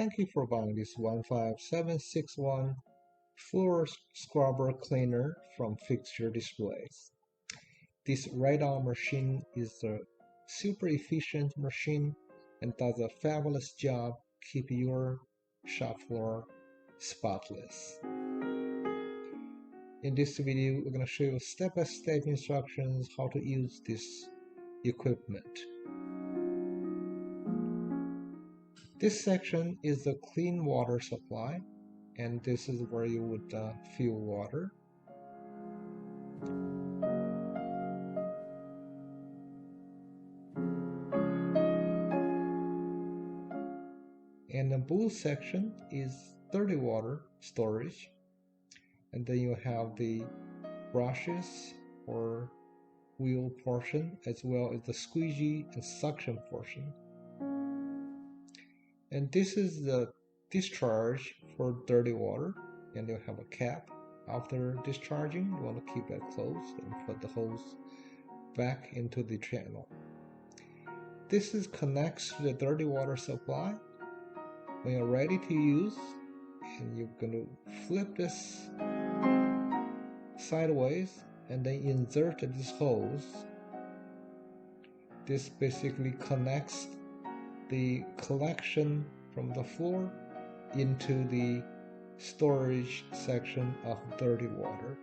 Thank you for buying this 15761 floor scrubber cleaner from Fixture Displays. This right-arm machine is a super efficient machine and does a fabulous job keeping your shop floor spotless. In this video, we're going to show you step-by-step instructions how to use this equipment. This section is the clean water supply, and this is where you would fill water. And the blue section is dirty water storage, and then you have the brushes or wheel portion as well as the squeegee and suction portion. And this is the discharge for dirty water, and you have a cap. After discharging, you want to keep that closed and put the hose back into the channel. This connects to the dirty water supply. When you're ready to use, and you're going to flip this sideways and then insert this hose. This basically connects the collection from the floor into the storage section of dirty water,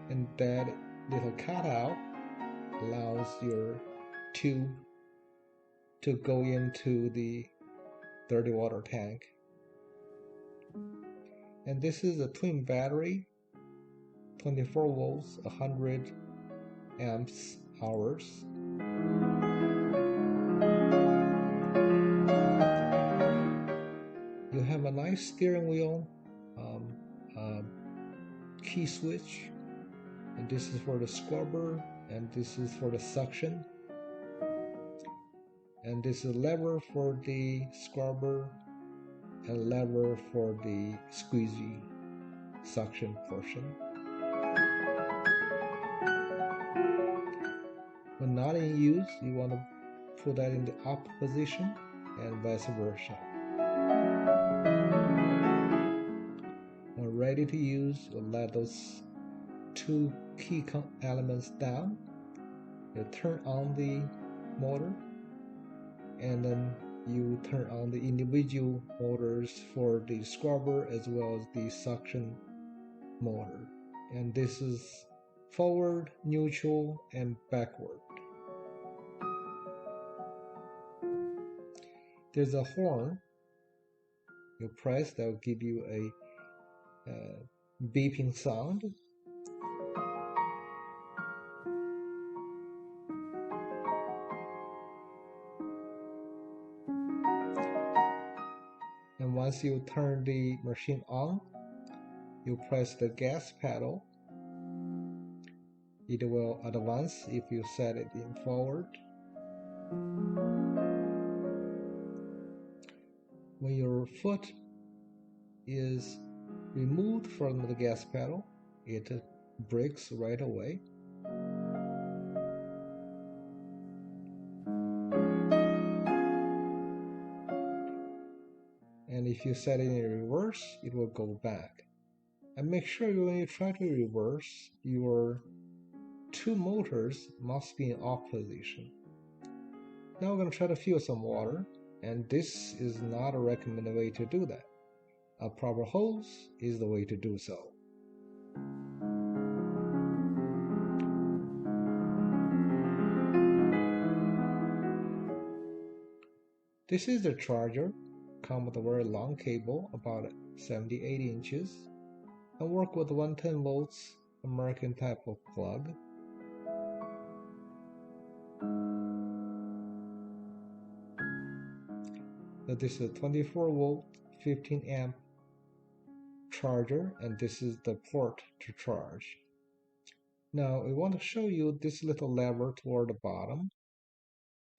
and that little cutout allows your tube to go into the dirty water tank. And this is a twin battery, 24 volts, 100 amps hours. You have a nice steering wheel, key switch, and this is for the scrubber, and this is for the suction, and this is a lever for the scrubber and lever for the squeegee suction portion. When not in use, you want to put that in the up position and vice versa. When ready to use, you let those two key elements down. You turn on the motor, and then you turn on the individual motors for the scrubber as well as the suction motor. And this is forward, neutral, and backward. There's a horn you press that will give you a beeping sound. And once you turn the machine on, you press the gas pedal. It will advance if you set it in forward. When your foot is removed from the gas pedal, it brakes right away. And if you set it in reverse, it will go back. And make sure when you try to reverse, your two motors must be in off position. Now we're going to try to fill some water, and this is not a recommended way to do that. A proper hose is the way to do so. This is the charger. Come with a very long cable, about 70-80 inches, and work with 110 volts American type of plug. So this is a 24 volt 15 amp charger, and this is the port to charge. Now we want to show you this little lever toward the bottom.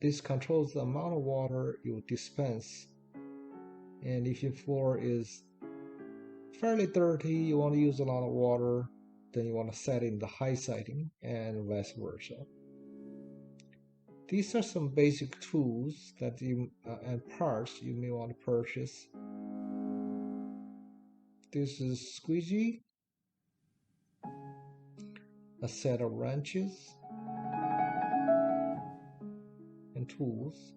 This controls the amount of water you dispense, and if your floor is fairly dirty, you want to use a lot of water, then you want to set in the high setting and vice versa. These are some basic tools that you and parts you may want to purchase. This is squeegee, a set of wrenches and tools.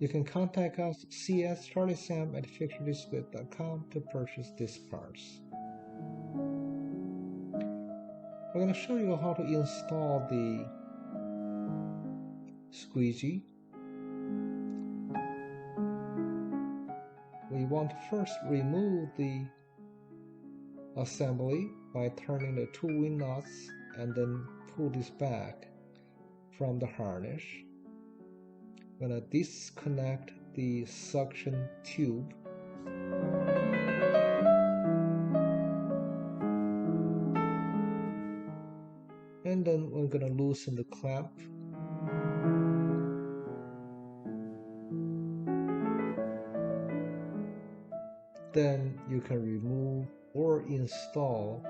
You can contact us cscharliesam@fixturedisplays.com to purchase these parts. We're going to show you how to install the squeegee. We want to first remove the assembly by turning the two wing nuts and then pull this back from the harness. I'm going to disconnect the suction tube. And then we're going to loosen the clamp. Then you can remove or install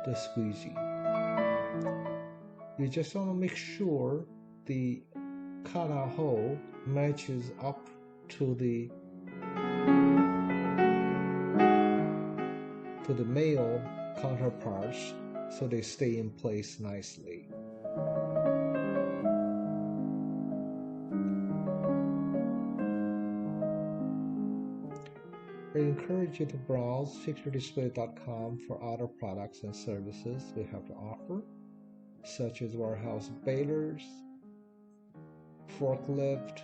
the squeegee. You just want to make sure the cutout hole matches up to the male counterparts so they stay in place nicely. I encourage you to browse fixturedisplays.com for other products and services we have to offer, such as warehouse balers, forklift,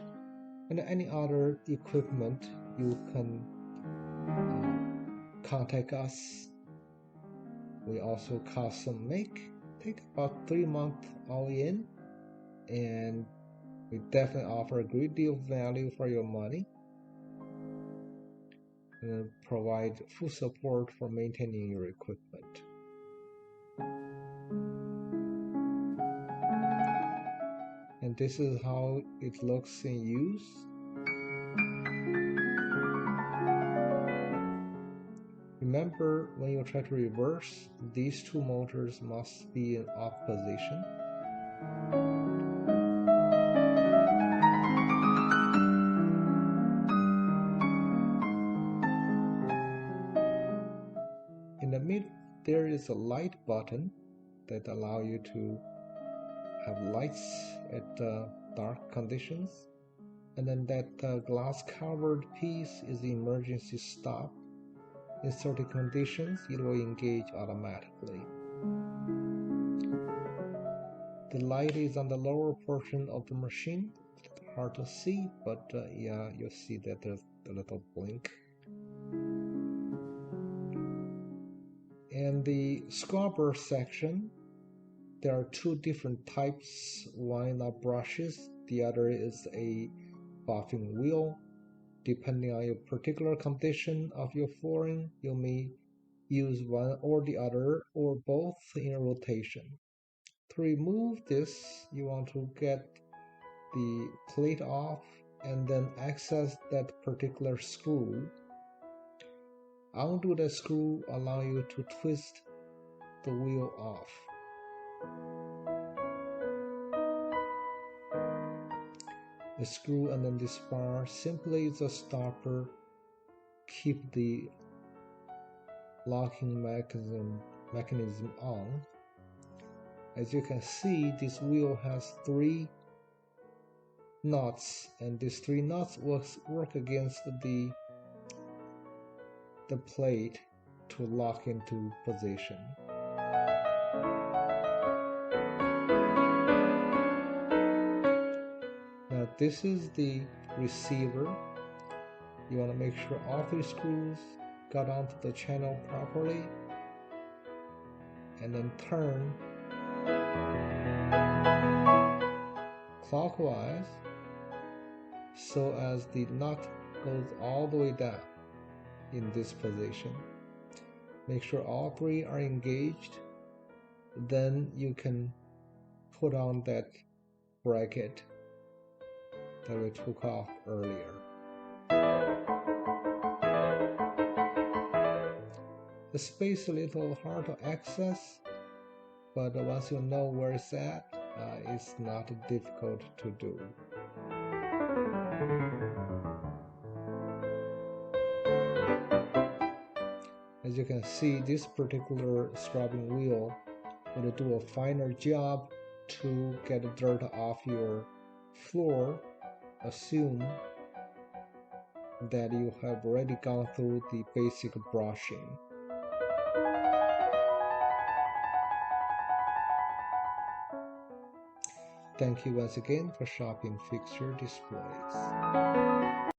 and any other equipment. You can contact us. We also custom make, take about 3 months all in, and we definitely offer a great deal of value for your money and provide full support for maintaining your equipment. And this is how it looks in use. Remember, when you try to reverse, these two motors must be in off position. In the middle, there is a light button that allows you to have lights at dark conditions. And then that glass covered piece is the emergency stop. In certain conditions, it will engage automatically. The light is on the lower portion of the machine. It's hard to see, but yeah, you'll see that there's a little blink. And the scrubber section, there are two different types. One are brushes, the other is a buffing wheel. Depending on your particular condition of your flooring, you may use one or the other or both in rotation. To remove this, you want to get the plate off and then access that particular screw. Undo the screw, allow you to twist the wheel off. The screw and then this bar simply is a stopper. Keep the locking mechanism on. As you can see, this wheel has 3 nuts, and these 3 nuts work against the plate to lock into position. Now this is the receiver. You want to make sure all 3 screws got onto the channel properly, and then turn clockwise so as the nut goes all the way down in this position. Make sure all 3 are engaged. Then you can put on that bracket that we took off earlier. The space is a little hard to access, but once you know where it's at, it's not difficult to do. As you can see, this particular scrubbing wheel will do a finer job to get the dirt off your floor. Assume that you have already gone through the basic brushing. Thank you once again for shopping Fixture Displays.